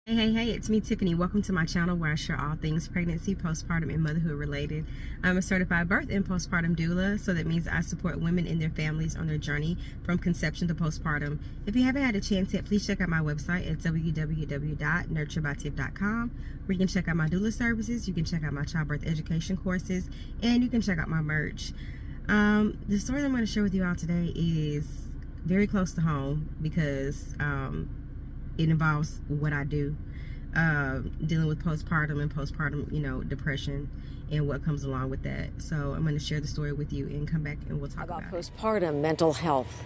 Hey, it's me, Tiffany. Welcome to my channel where I share all things pregnancy, postpartum, and motherhood related. I'm a certified birth and postpartum doula, so that means I support women and their families on their journey from conception to postpartum. If you haven't had a chance yet, please check out my website at www.nurturebytiff.com, where you can check out my doula services, you can check out my childbirth education courses, and you can check out my merch. The story I'm going to share with you all today is very close to home because it involves what I do, dealing with postpartum and postpartum, depression and what comes along with that. So I'm going to share the story with you and come back and we'll talk about postpartum mental health.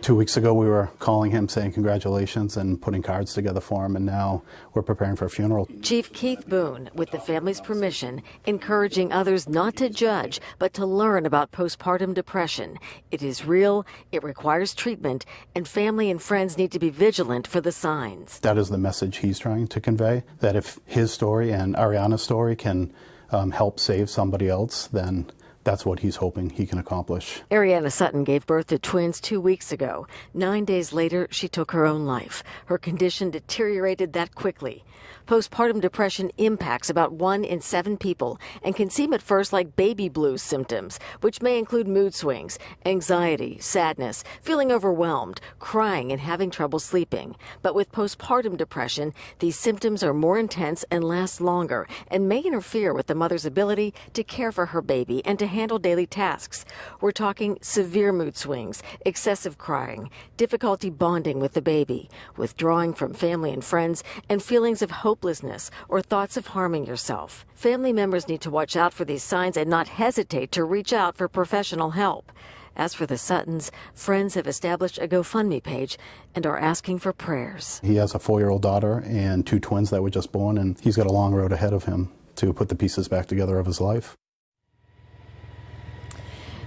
2 weeks ago we were calling him saying congratulations and putting cards together for him, and now we're preparing for a funeral. Chief Keith Boone, with the family's permission, encouraging others not to judge but to learn about postpartum depression. It is real, it requires treatment, and family and friends need to be vigilant for the signs. That is the message he's trying to convey, that if his story and Ariana's story can help save somebody else, then that's what he's hoping he can accomplish. Ariana Sutton gave birth to twins 2 weeks ago. 9 days later, she took her own life. Her condition deteriorated that quickly. Postpartum depression impacts about 1 in 7 people and can seem at first like baby blues symptoms, which may include mood swings, anxiety, sadness, feeling overwhelmed, crying, and having trouble sleeping. But with postpartum depression, these symptoms are more intense and last longer and may interfere with the mother's ability to care for her baby and to handle daily tasks. We're talking severe mood swings, excessive crying, difficulty bonding with the baby, withdrawing from family and friends, and feelings of hopelessness or thoughts of harming yourself. Family members need to watch out for these signs and not hesitate to reach out for professional help. As for the Suttons, friends have established a GoFundMe page and are asking for prayers. He has a 4-year-old daughter and 2 twins that were just born, and he's got a long road ahead of him to put the pieces back together of his life.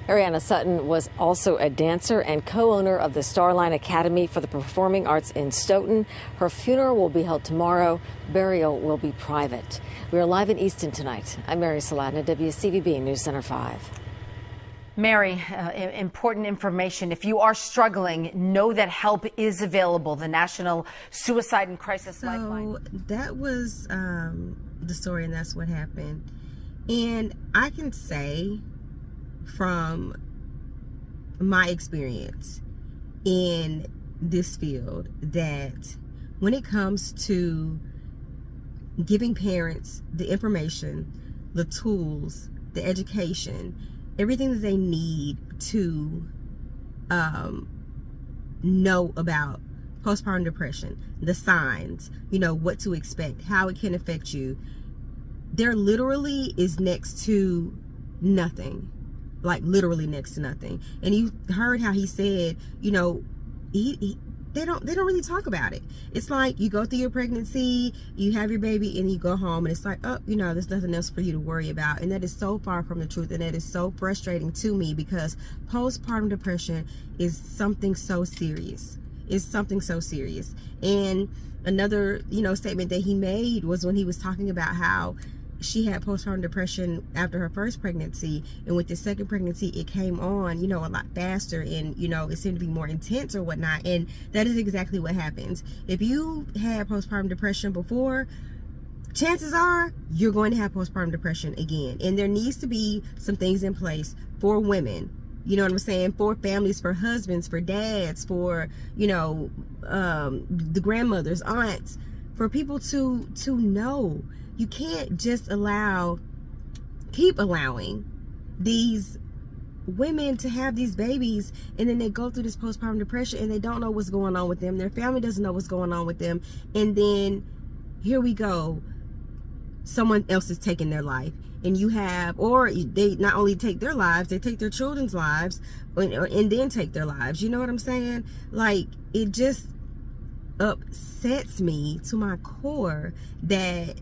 Ariana Sutton was also a dancer and co-owner of the Starline Academy for the Performing Arts in Stoughton. Her funeral will be held tomorrow. Burial will be private. We are live in Easton tonight. I'm Mary Saladin, WCVB News Center 5. Mary, important information. If you are struggling, know that help is available. The National Suicide and Crisis Lifeline. So that was the story, and that's what happened. And I can say, from my experience in this field, that when it comes to giving parents the information, the tools, the education, everything that they need to know about postpartum depression, the signs, what to expect, how it can affect you, there literally is next to nothing. Like literally next to nothing. And you heard how he said, they don't really talk about it. It's like you go through your pregnancy, you have your baby, and you go home, and it's like, oh, there's nothing else for you to worry about. And that is so far from the truth, and that is so frustrating to me, because postpartum depression is something so serious. It's something so serious. And another, statement that he made was when he was talking about how she had postpartum depression after her first pregnancy, and with the second pregnancy it came on a lot faster, and it seemed to be more intense or whatnot. And that is exactly what happens. If you had postpartum depression before, chances are you're going to have postpartum depression again. And there needs to be some things in place for women, you know what I'm saying, for families, for husbands, for dads, for the grandmothers, aunts, for people to know. You can't just keep allowing these women to have these babies, and then they go through this postpartum depression and they don't know what's going on with them. Their family doesn't know what's going on with them. And then here we go, someone else is taking their life. And or they not only take their lives, they take their children's lives and then take their lives. You know what I'm saying? Like, it just upsets me to my core that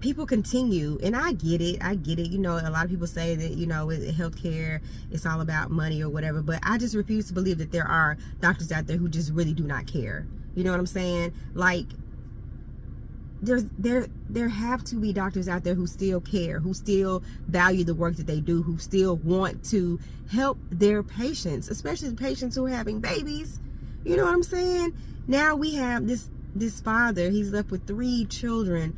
people continue, and I get it. A lot of people say that, healthcare, it's all about money or whatever, but I just refuse to believe that there are doctors out there who just really do not care. You know what I'm saying? Like, there have to be doctors out there who still care, who still value the work that they do, who still want to help their patients, especially the patients who are having babies. You know what I'm saying? Now we have this father, he's left with 3 children,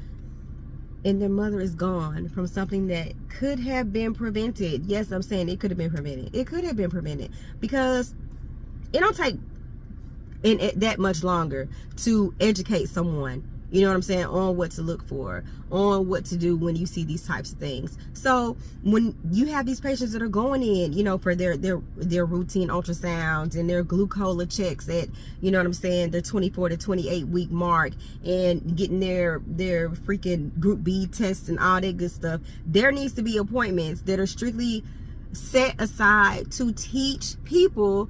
and their mother is gone from something that could have been prevented. Yes, I'm saying it could have been prevented. It could have been prevented, because it don't take that much longer to educate someone, you know what I'm saying, on what to look for, on what to do when you see these types of things. So when you have these patients that are going in, you know, for their routine ultrasounds and their glucola checks at, you know what I'm saying, their 24 to 28 week mark, and getting their freaking group B tests and all that good stuff, there needs to be appointments that are strictly set aside to teach people,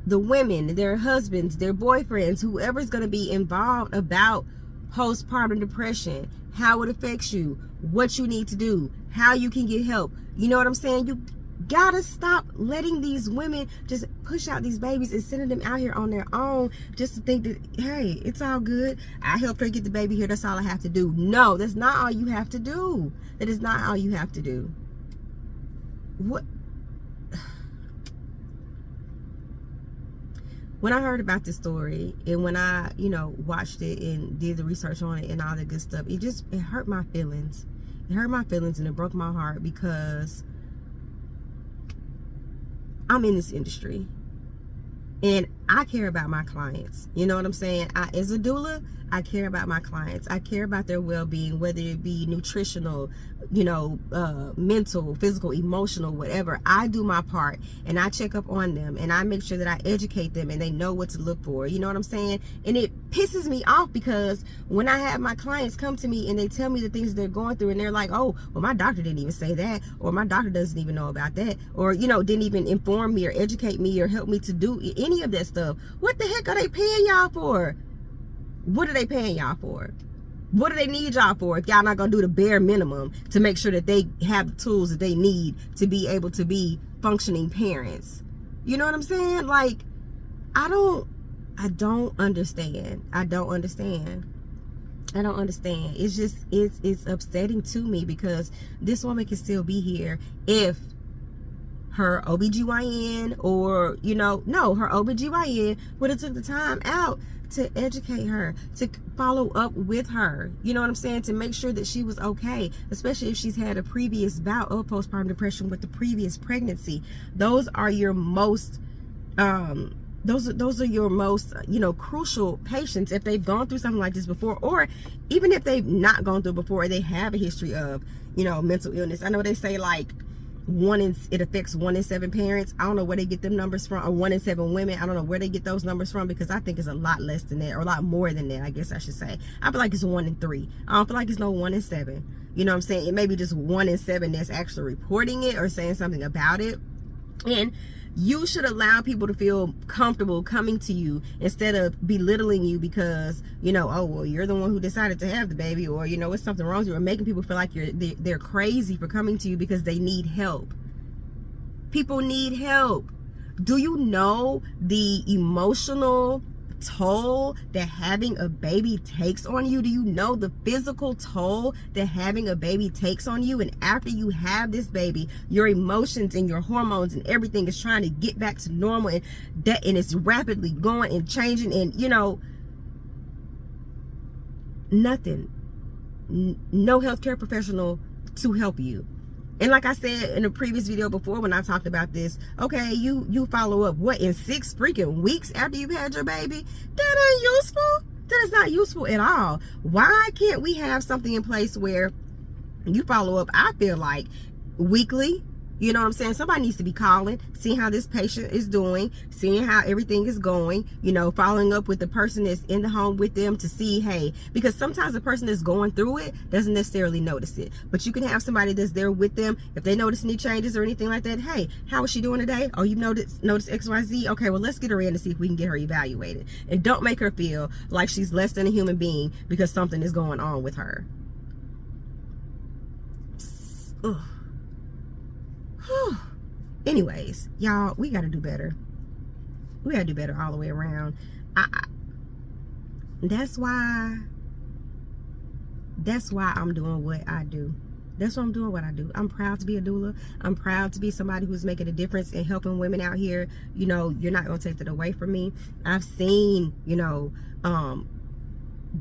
the women, their husbands, their boyfriends, whoever's going to be involved, about postpartum depression, how it affects you, what you need to do, how you can get help. You know what I'm saying? You gotta stop letting these women just push out these babies and sending them out here on their own just to think that, hey, it's all good, I helped her get the baby here, that's all I have to do. No, that's not all you have to do. That is not all you have to do. What? When I heard about this story, and when I, you know, watched it and did the research on it and all that good stuff, it hurt my feelings. It hurt my feelings, and it broke my heart, because I'm in this industry and I care about my clients. You know what I'm saying? As a doula, I care about my clients. I care about their well-being, whether it be nutritional, you know, mental, physical, emotional, whatever. I do my part, and I check up on them, and I make sure that I educate them and they know what to look for. You know what I'm saying? And it pisses me off, because when I have my clients come to me and they tell me the things they're going through, and they're like, oh, well, my doctor didn't even say that, or my doctor doesn't even know about that, or, you know, didn't even inform me or educate me or help me to do any of that stuff. What the heck are they paying y'all for? What are they paying y'all for? What do they need y'all for if y'all not gonna do the bare minimum to make sure that they have the tools that they need to be able to be functioning parents? You know what I'm saying? Like, I don't understand. I don't understand. It's just, it's upsetting to me, because this woman can still be here if her OBGYN, or, you know, no, her OBGYN would have took the time out to educate her, to follow up with her, you know what I'm saying, to make sure that she was okay, especially if she's had a previous bout of postpartum depression with the previous pregnancy. Those are your most those are your most, you know, crucial patients, if they've gone through something like this before, or even if they've not gone through before, they have a history of, you know, mental illness. I know they say like it affects 1 in 7 parents. I don't know where they get them numbers from, or 1 in 7 women. I don't know where they get those numbers from, because I think it's a lot less than that, or a lot more than that, I guess I should say. I feel like it's 1 in 3. I don't feel like it's no 1 in 7. You know what I'm saying? It may be just 1 in 7 that's actually reporting it or saying something about it. And you should allow people to feel comfortable coming to you, instead of belittling you because, you know, oh, well, you're the one who decided to have the baby, or, you know, it's something wrong with you, or making people feel like they're crazy for coming to you because they need help. People need help. Do you know the emotional toll that having a baby takes on you? Do you know the physical toll that having a baby takes on you? And after you have this baby, your emotions and your hormones and everything is trying to get back to normal, and it's rapidly going and changing, and, you know, nothing, no healthcare professional to help you. And like I said in a previous video before, when I talked about this, okay, you follow up, what, in 6 freaking weeks after you've had your baby? That ain't useful. That is not useful at all. Why can't we have something in place where you follow up, I feel like, weekly? You know what I'm saying? Somebody needs to be calling, seeing how this patient is doing, seeing how everything is going, you know, following up with the person that's in the home with them to see, hey, because sometimes the person that's going through it doesn't necessarily notice it. But you can have somebody that's there with them. If they notice any changes or anything like that, hey, how is she doing today? Oh, you noticed XYZ? Okay, well, let's get her in to see if we can get her evaluated. And don't make her feel like she's less than a human being because something is going on with her. Ugh. Anyways, y'all, we gotta do better. We gotta do better all the way around. That's why I'm doing what I do. That's why I'm doing what I do. I'm proud to be a doula. I'm proud to be somebody who's making a difference in helping women out here. You know, you're not going to take that away from me. I've seen, you know,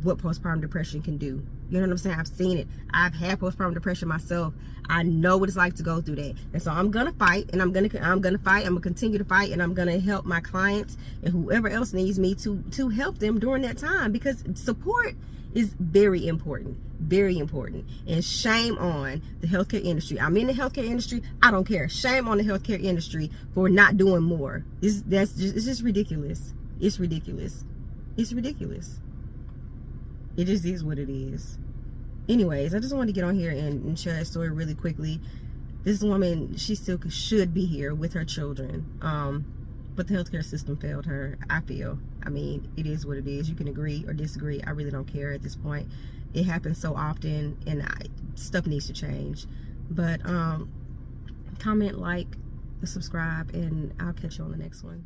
what postpartum depression can do. You know what I'm saying? I've seen it. I've had postpartum depression myself. I know what it's like to go through that. And so I'm gonna fight, and I'm gonna fight. I'm gonna continue to fight, and I'm gonna help my clients and whoever else needs me to help them during that time, because support is very important. Very important. And shame on the healthcare industry. I'm in the healthcare industry. I don't care. Shame on the healthcare industry for not doing more. It's just ridiculous. It's ridiculous. It's ridiculous. It just is what it is. Anyways, I just wanted to get on here and share that story really quickly. This woman, she still should be here with her children. But the healthcare system failed her, I feel. I mean, it is what it is. You can agree or disagree. I really don't care at this point. It happens so often, and stuff needs to change. But comment, like, subscribe, and I'll catch you on the next one.